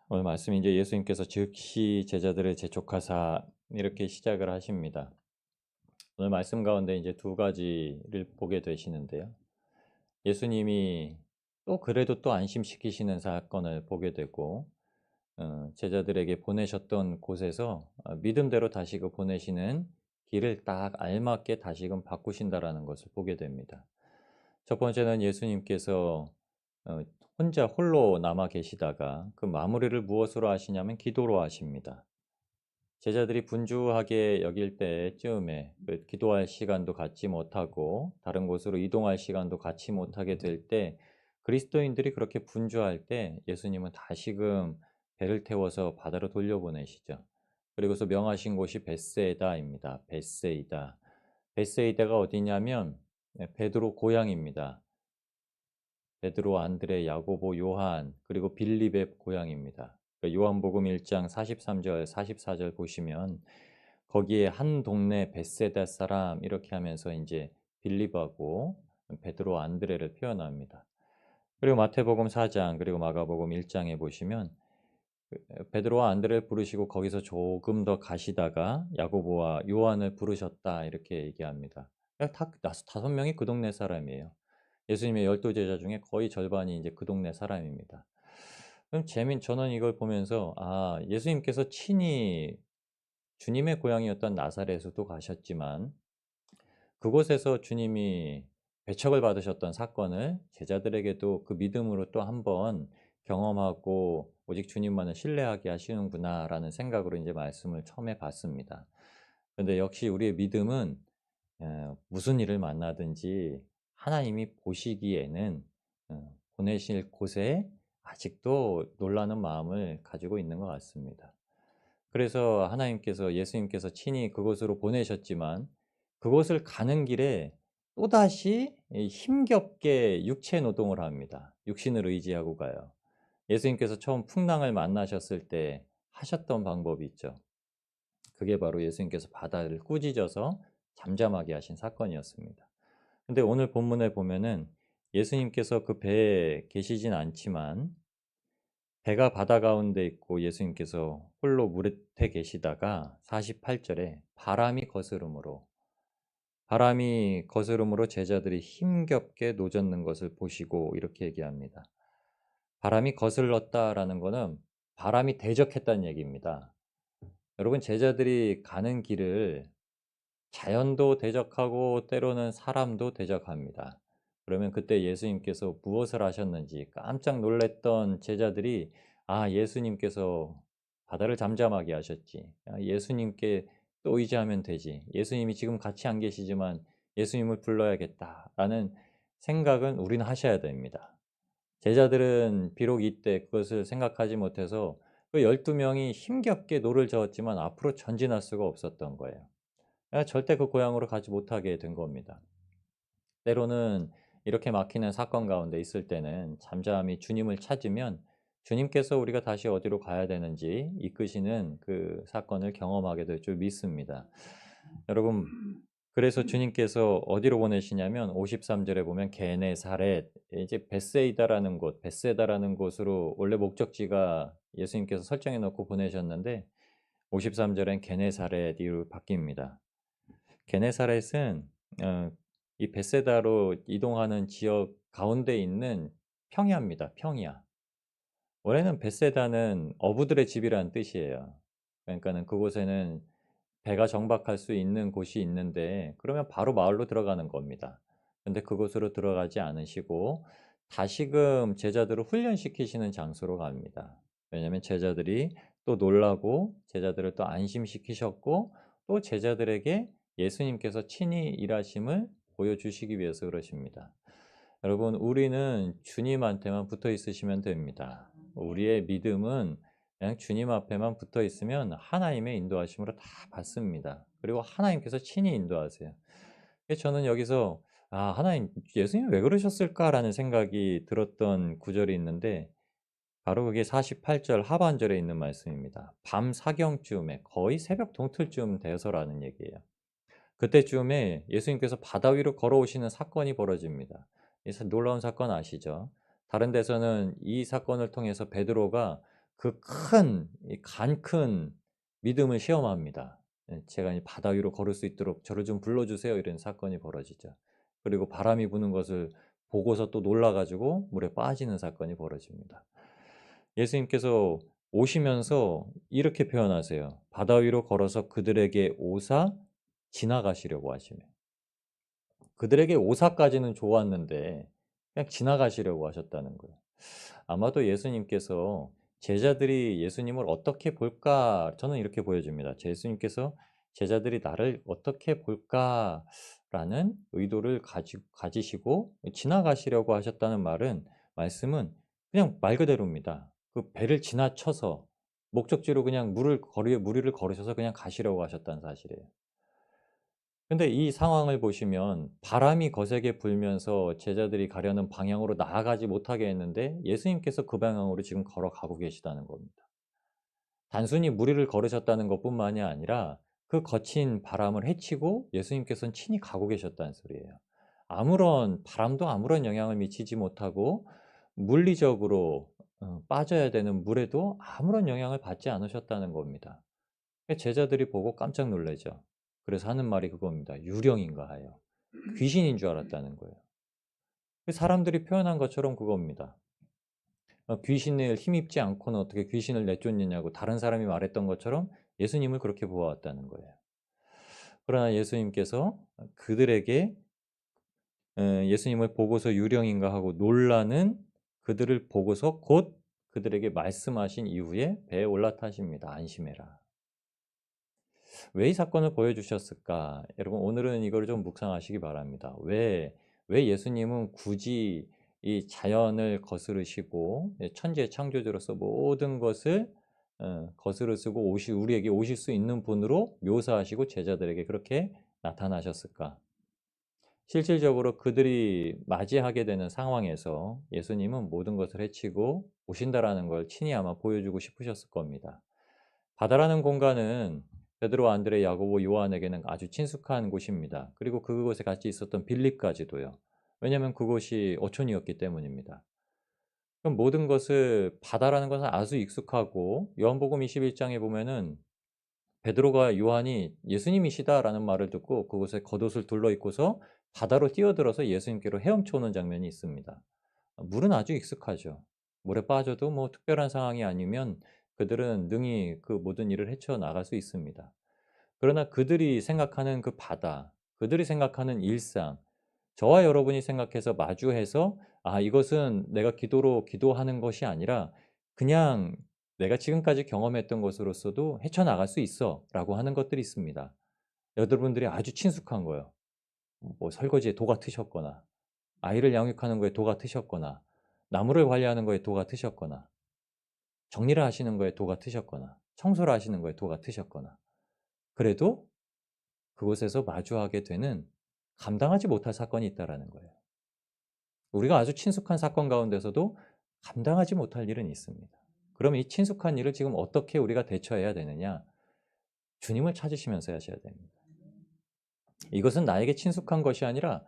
오늘 말씀이 이제 예수님께서 즉시 제자들을 재촉하사 이렇게 시작을 하십니다. 오늘 말씀 가운데 이제 두 가지를 보게 되시는데요. 예수님이 또 그래도 또 안심시키시는 사건을 보게 되고 제자들에게 보내셨던 곳에서 믿음대로 다시금 보내시는 길을 딱 알맞게 다시금 바꾸신다라는 것을 보게 됩니다. 첫 번째는 예수님께서 어 혼자 홀로 남아 계시다가 그 마무리를 무엇으로 하시냐면 기도로 하십니다. 제자들이 분주하게 여길 때쯤에 그 기도할 시간도 갖지 못하고 다른 곳으로 이동할 시간도 갖지 못하게 될 때 그리스도인들이 그렇게 분주할 때 예수님은 다시금 배를 태워서 바다로 돌려보내시죠. 그리고서 명하신 곳이 벳세다입니다. 벳세이다. 벳세이다가 어디냐면 베드로 고향입니다. 베드로, 안드레, 야고보, 요한 그리고 빌립의 고향입니다. 그러니까 요한복음 1장 43절 44절 보시면 거기에 한 동네 벳세다 사람 이렇게 하면서 인제 빌립하고 베드로, 안드레를 표현합니다. 그리고 마태복음 4장 그리고 마가복음 1 장에 보시면 베드로와 안드레를 부르시고 거기서 조금 더 가시다가 야고보와 요한을 부르셨다 이렇게 얘기합니다. 다 다섯 명이 그 동네 사람이에요. 예수님의 12 제자 중에 거의 절반이 이제 그 동네 사람입니다. 그럼 저는 이걸 보면서 예수님께서 친히 주님의 고향이었던 나사렛으로 가셨지만 그곳에서 주님이 배척을 받으셨던 사건을 제자들에게도 그 믿음으로 또 한번 경험하고 '오직 주님만을 신뢰하게 하시는구나.'라는 생각으로 인제 말씀을 처음에 봤습니다. 근데 역시 우리의 믿음은 무슨 일을 만나든지 하나님이 보시기에는 보내실 곳에 아직도 놀라는 마음을 가지고 있는 것 같습니다. 그래서 하나님께서 예수님께서 친히 그곳으로 보내셨지만 그곳을 가는 길에 또다시 힘겹게 육체 노동을 합니다. 육신을 의지하고 가요. 예수님께서 처음 풍랑을 만나셨을 때 하셨던 방법이 있죠. 그게 바로 예수님께서 바다를 꾸짖어서 잠잠하게 하신 사건이었습니다. 근데 오늘 본문에 보면은 예수님께서 그 배에 계시진 않지만 배가 바다 가운데 있고 예수님께서 홀로 물에 계시다가 48 절에 바람이 거스름으로 제자들이 힘겹게 노젓는 것을 보시고 이렇게 얘기합니다. "바람이 거슬렀다."라는 거는 바람이 대적했다는 얘기입니다. 여러분 제자들이 가는 길을 자연도 대적하고 때로는 사람도 대적합니다. 그러면 그때 예수님께서 무엇을 하셨는지 깜짝 놀랐던 제자들이 예수님께서 바다를 잠잠하게 하셨지. 예수님께 또 의지하면 되지. 예수님이 지금 같이 안 계시지만 예수님을 불러야겠다.'라는 생각은 우리는 하셔야 됩니다. 제자들은 비록 이때 그것을 생각하지 못해서 그 12 명이 힘겹게 노를 저었지만 앞으로 전진할 수가 없었던 거예요. 절대 그 고향으로 가지 못하게 된 겁니다. 때로는 이렇게 막히는 사건 가운데 있을 때는 잠잠히 주님을 찾으면 주님께서 우리가 다시 어디로 가야 되는지 이끄시는 그 사건을 경험하게 될 줄 믿습니다. 여러분 그래서 주님께서 어디로 보내시냐면 53 절에 보면 게네사렛 이제 벳세이다라는 곳 벳세다라는 곳으로 원래 목적지가 예수님께서 설정해 놓고 보내셨는데 53 절엔 게네사렛으로 바뀝니다. 게네사렛은 어 이 벳세다로 이동하는 지역 가운데 있는 평야입니다, 평야. 원래는 벳세다는 어부들의 집이라는 뜻이에요. 그러니까는 그곳에는 배가 정박할 수 있는 곳이 있는데 그러면 바로 마을로 들어가는 겁니다. 근데 그곳으로 들어가지 않으시고 다시금 제자들을 훈련시키시는 장소로 갑니다. 왜냐하면 제자들이 또 놀라고 제자들을 또 안심시키셨고 또 제자들에게 예수님께서 친히 일하심을 보여주시기 위해서 그러십니다. 여러분 우리는 주님한테만 붙어 있으시면 됩니다. 우리의 믿음은 그냥 주님 앞에만 붙어 있으면 하나님의 인도하심으로 다 받습니다. 그리고 하나님께서 친히 인도하세요. 그래서 저는 여기서 '하나님 예수님이 왜 그러셨을까?'라는 생각이 들었던 구절이 있는데 바로 그게 48절 하반절에 있는 말씀입니다. 밤 사경쯤에 거의 새벽 동틀쯤 돼서라는 얘기예요. 그때쯤에 예수님께서 바다 위로 걸어오시는 사건이 벌어집니다. 이 놀라운 사건 아시죠? 다른 데서는 이 사건을 통해서 베드로가 그 큰, 간 큰 믿음을 시험합니다. 제가 이 바다 위로 걸을 수 있도록 저를 좀 불러주세요. 이런 사건이 벌어지죠. 그리고 바람이 부는 것을 보고서 또 놀라가지고 물에 빠지는 사건이 벌어집니다. 예수님께서 오시면서 이렇게 표현하세요. 바다 위로 걸어서 그들에게 오사 지나가시려고 하시며. 그들에게 오사까지는 좋았는데 그냥 지나가시려고 하셨다는 거예요. 아마도 예수님께서 제자들이 예수님을 어떻게 볼까? 저는 이렇게 보여집니다. 예수님께서 제자들이 나를 어떻게 볼까라는 의도를 가지시고 지나가시려고 하셨다는 말씀은 그냥 말 그대로입니다. 그 배를 지나쳐서 목적지로 그냥 무리를 걸으셔서 그냥 가시려고 하셨다는 사실이에요. 근데 이 상황을 보시면 바람이 거세게 불면서 제자들이 가려는 방향으로 나아가지 못하게 했는데 예수님께서 그 방향으로 지금 걸어가고 계시다는 겁니다. 단순히 무리를 걸으셨다는 것뿐만이 아니라 그 거친 바람을 헤치고 예수님께서는 친히 가고 계셨다는 소리예요. 바람도 아무런 영향을 미치지 못하고 물리적으로 빠져야 되는 물에도 아무런 영향을 받지 않으셨다는 겁니다. 제자들이 보고 깜짝 놀라죠. 그래서 하는 말이 그겁니다. 유령인가 하여. 귀신인 줄 알았다는 거예요. 사람들이 표현한 것처럼 그겁니다. 귀신을 힘입지 않고는 어떻게 귀신을 내쫓느냐고 다른 사람이 말했던 것처럼 예수님을 그렇게 보아왔다는 거예요. 그러나 예수님께서 그들에게 예수님을 보고서 유령인가 하고 놀라는 그들을 보고서 곧 그들에게 말씀하신 이후에 배에 올라타십니다. 안심해라. 왜 이 사건을 보여주셨을까? 여러분 오늘은 이걸 좀 묵상하시기 바랍니다. 왜 예수님은 굳이 이 자연을 거스르시고 천지의 창조주로서 모든 것을 거스르시고 우리에게 오실 수 있는 분으로 묘사하시고 제자들에게 그렇게 나타나셨을까? 실질적으로 그들이 맞이하게 되는 상황에서 예수님은 모든 것을 해치고 오신다라는 걸 친히 아마 보여주고 싶으셨을 겁니다. 바다라는 공간은 베드로, 안드레, 야고보, 요한에게는 아주 친숙한 곳입니다. 그리고 그곳에 같이 있었던 빌립까지도요. 왜냐하면 그곳이 어촌이었기 때문입니다. 그럼 모든 것을 바다라는 것은 아주 익숙하고 요한복음 21장에 보면은 베드로가 요한이 예수님이시다라는 말을 듣고 그곳에 겉옷을 둘러 입고서 바다로 뛰어들어서 예수님께로 헤엄쳐 오는 장면이 있습니다. 물은 아주 익숙하죠. 물에 빠져도 뭐 특별한 상황이 아니면 그들은 능히 그 모든 일을 헤쳐나갈 수 있습니다. 그러나 그들이 생각하는 그 바다, 그들이 생각하는 일상, 저와 여러분이 생각해서 마주해서 이것은 내가 기도로 기도하는 것이 아니라 그냥 내가 지금까지 경험했던 것으로서도 헤쳐나갈 수 있어 라고 하는 것들이 있습니다. 여러분들이 아주 친숙한 거예요. 뭐 설거지에 도가 트셨거나 아이를 양육하는 거에 도가 트셨거나 나무를 관리하는 거에 도가 트셨거나 정리를 하시는 거에 도가 트셨거나 청소를 하시는 거에 도가 트셨거나 그래도 그곳에서 마주하게 되는 감당하지 못할 사건이 있다라는 거예요. 우리가 아주 친숙한 사건 가운데서도 감당하지 못할 일은 있습니다. 그럼 이 친숙한 일을 지금 어떻게 우리가 대처해야 되느냐? 주님을 찾으시면서 하셔야 됩니다. 이것은 나에게 친숙한 것이 아니라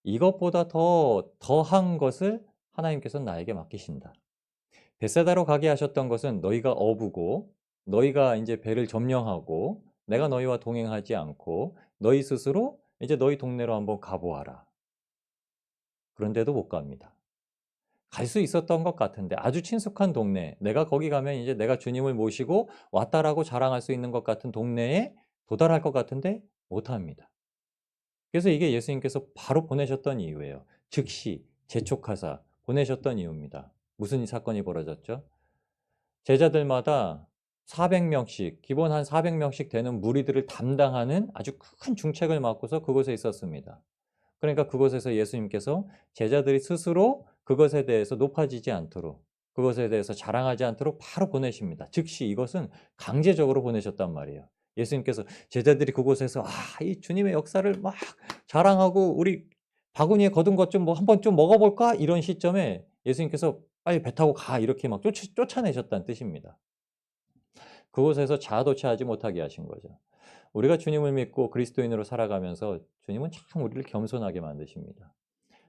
이것보다 더한 것을 하나님께서는 나에게 맡기신다. 벳세다로 가게 하셨던 것은 너희가 어부고 너희가 이제 배를 점령하고 내가 너희와 동행하지 않고 너희 스스로 이제 너희 동네로 한번 가보아라. 그런데도 못 갑니다. 갈 수 있었던 것 같은데 아주 친숙한 동네, 내가 거기 가면 이제 내가 주님을 모시고 왔다라고 자랑할 수 있는 것 같은 동네에 도달할 것 같은데 못합니다. 그래서 이게 예수님께서 바로 보내셨던 이유예요. 즉시 재촉하사 보내셨던 이유입니다. 무슨 사건이 벌어졌죠? 제자들마다 400명씩, 기본 한 400명씩 되는 무리들을 담당하는 아주 큰 중책을 맡고서 그곳에 있었습니다. 그러니까 그곳에서 예수님께서 제자들이 스스로 그것에 대해서 높아지지 않도록, 그것에 대해서 자랑하지 않도록 바로 보내십니다. 즉시 이것은 강제적으로 보내셨단 말이에요. 예수님께서 제자들이 그곳에서 이 주님의 역사를 막 자랑하고 우리 바구니에 거둔 것 좀 뭐 한번 좀 먹어볼까? 이런 시점에 예수님께서 빨리 배 타고 가 이렇게 막 쫓아내셨다는 뜻입니다. 그곳에서 자아도 취하지 못하게 하신 거죠. 우리가 주님을 믿고 그리스도인으로 살아가면서 주님은 참 우리를 겸손하게 만드십니다.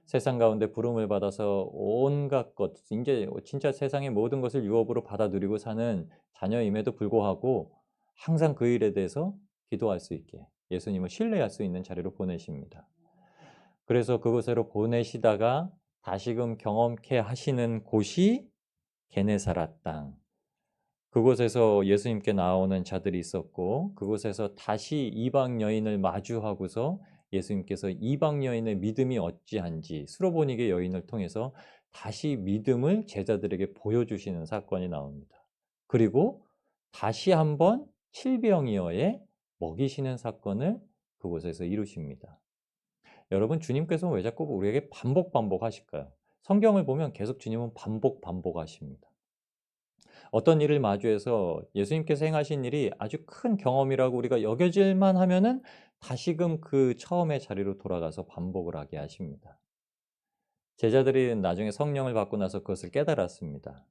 세상 가운데 부름을 받아서 온갖 것, 이제 진짜 세상의 모든 것을 유업으로 받아 누리고 사는 자녀임에도 불구하고 항상 그 일에 대해서 기도할 수 있게 예수님을 신뢰할 수 있는 자리로 보내십니다. 그래서 그곳으로 보내시다가 다시금 경험케 하시는 곳이 게네사라 땅. 그곳에서 예수님께 나오는 자들이 있었고 그곳에서 다시 이방 여인을 마주하고서 예수님께서 이방 여인의 믿음이 어찌한지 수로보니게 여인을 통해서 다시 믿음을 제자들에게 보여주시는 사건이 나옵니다. 그리고 다시 한번 칠병이어에 먹이시는 사건을 그곳에서 이루십니다. 여러분, 주님께서 왜 자꾸 우리에게 반복하실까요? 성경을 보면 계속 주님은 반복하십니다. 어떤 일을 마주해서 예수님께서 행하신 일이 아주 큰 경험이라고 우리가 여겨질만 하면은 다시금 그 처음의 자리로 돌아가서 반복을 하게 하십니다. 제자들이 나중에 성령을 받고 나서 그것을 깨달았습니다.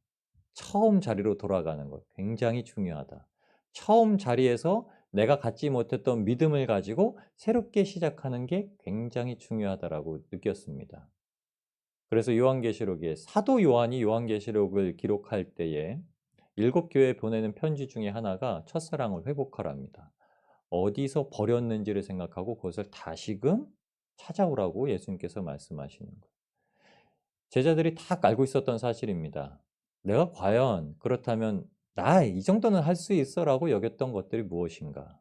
처음 자리로 돌아가는 것 굉장히 중요하다. 처음 자리에서 내가 갖지 못했던 믿음을 가지고 새롭게 시작하는 게 굉장히 중요하다라고 느꼈습니다. 그래서 요한계시록에 사도 요한이 요한계시록을 기록할 때에 7교회에 보내는 편지 중에 하나가 첫사랑을 회복하랍니다. 어디서 버렸는지를 생각하고 그것을 다시금 찾아오라고 예수님께서 말씀하시는 거예요. 제자들이 다 알고 있었던 사실입니다. 내가 과연 그렇다면 나 이 정도는 할 수 있어라고 여겼던 것들이 무엇인가?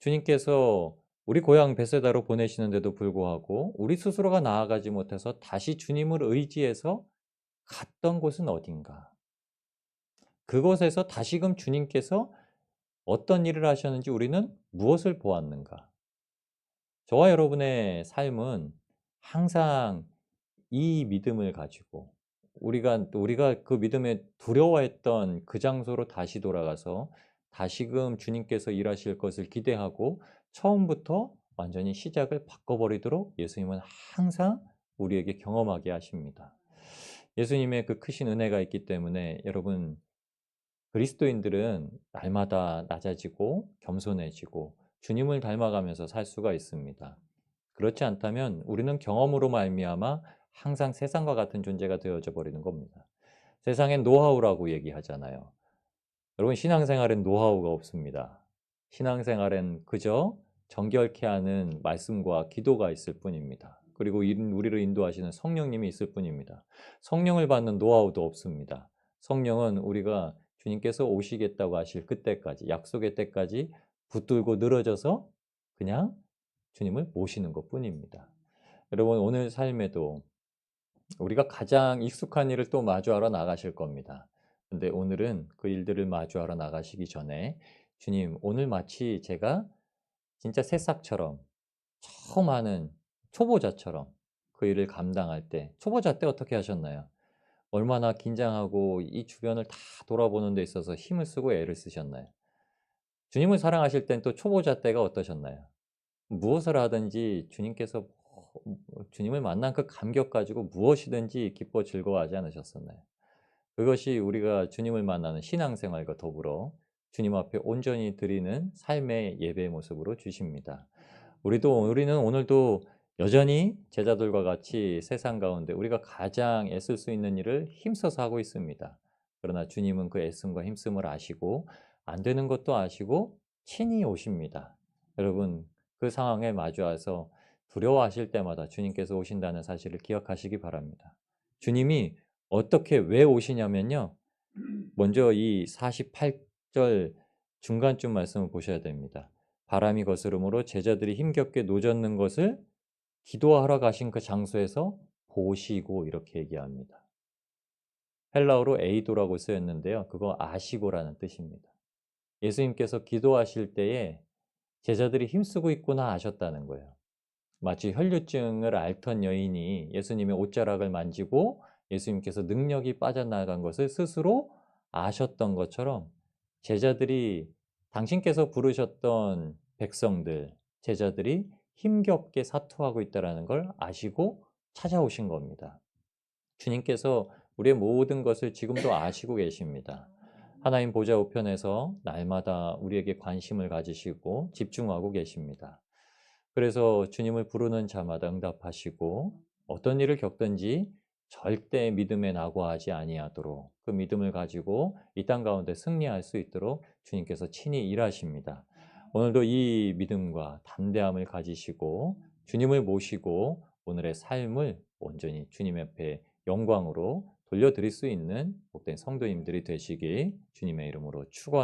주님께서 우리 고향 베세다로 보내시는데도 불구하고 우리 스스로가 나아가지 못해서 다시 주님을 의지해서 갔던 곳은 어딘가? 그곳에서 다시금 주님께서 어떤 일을 하셨는지 우리는 무엇을 보았는가? 저와 여러분의 삶은 항상 이 믿음을 가지고 우리가 그 믿음에 두려워했던 그 장소로 다시 돌아가서 다시금 주님께서 일하실 것을 기대하고 처음부터 완전히 시작을 바꿔버리도록 예수님은 항상 우리에게 경험하게 하십니다. 예수님의 그 크신 은혜가 있기 때문에 여러분, 그리스도인들은 날마다 낮아지고 겸손해지고 주님을 닮아가면서 살 수가 있습니다. 그렇지 않다면 우리는 경험으로 말미암아 항상 세상과 같은 존재가 되어져 버리는 겁니다. 세상엔 노하우라고 얘기하잖아요. 여러분, 신앙생활엔 노하우가 없습니다. 신앙생활엔 그저 정결케 하는 말씀과 기도가 있을 뿐입니다. 그리고 우리를 인도하시는 성령님이 있을 뿐입니다. 성령을 받는 노하우도 없습니다. 성령은 우리가 주님께서 오시겠다고 하실 그때까지, 약속의 때까지 붙들고 늘어져서 그냥 주님을 모시는 것뿐입니다. 여러분, 오늘 삶에도 우리가 가장 익숙한 일을 또 마주하러 나가실 겁니다. 근데 오늘은 그 일들을 마주하러 나가시기 전에 주님, 오늘 마치 제가 진짜 새싹처럼 처음 하는 초보자처럼 그 일을 감당할 때, 초보자 때 어떻게 하셨나요? 얼마나 긴장하고 이 주변을 다 돌아보는 데 있어서 힘을 쓰고 애를 쓰셨나요? 주님을 사랑하실 땐 또 초보자 때가 어떠셨나요? 무엇을 하든지 주님께서 주님을 만난 그 감격 가지고 무엇이든지 기뻐 즐거워하지 않으셨었나요? 그것이 우리가 주님을 만나는 신앙생활과 더불어 주님 앞에 온전히 드리는 삶의 예배의 모습으로 주십니다. 우리는 오늘도 여전히 제자들과 같이 세상 가운데 우리가 가장 애쓸 수 있는 일을 힘써서 하고 있습니다. 그러나 주님은 그 애씀과 힘씀을 아시고 안 되는 것도 아시고 친히 오십니다. 여러분, 그 상황에 마주해서 두려워하실 때마다 주님께서 오신다는 사실을 기억하시기 바랍니다. 주님이 어떻게 왜 오시냐면요. 먼저 이 48절 중간쯤 말씀을 보셔야 됩니다. 바람이 거스름으로 제자들이 힘겹게 노젓는 것을 기도하러 가신 그 장소에서 보시고 이렇게 얘기합니다. 헬라어로 에이도라고 쓰였는데요. 그거 아시고라는 뜻입니다. 예수님께서 기도하실 때에 제자들이 힘쓰고 있구나 아셨다는 거예요. 마치 혈류증을 앓던 여인이 예수님의 옷자락을 만지고 예수님께서 능력이 빠져나간 것을 스스로 아셨던 것처럼 제자들이 당신께서 부르셨던 백성들, 제자들이 힘겹게 사투하고 있다는 걸 아시고 찾아오신 겁니다. 주님께서 우리의 모든 것을 지금도 아시고 계십니다. 하나님 보좌 우편에서 날마다 우리에게 관심을 가지시고 집중하고 계십니다. 그래서 주님을 부르는 자마다 응답하시고 어떤 일을 겪든지 절대 믿음에 낙오하지 아니하도록 그 믿음을 가지고 이 땅 가운데 승리할 수 있도록 주님께서 친히 일하십니다. 오늘도 이 믿음과 담대함을 가지시고 주님을 모시고 오늘의 삶을 온전히 주님 앞에 영광으로 돌려드릴 수 있는 복된 성도님들이 되시기 주님의 이름으로 축원합니다.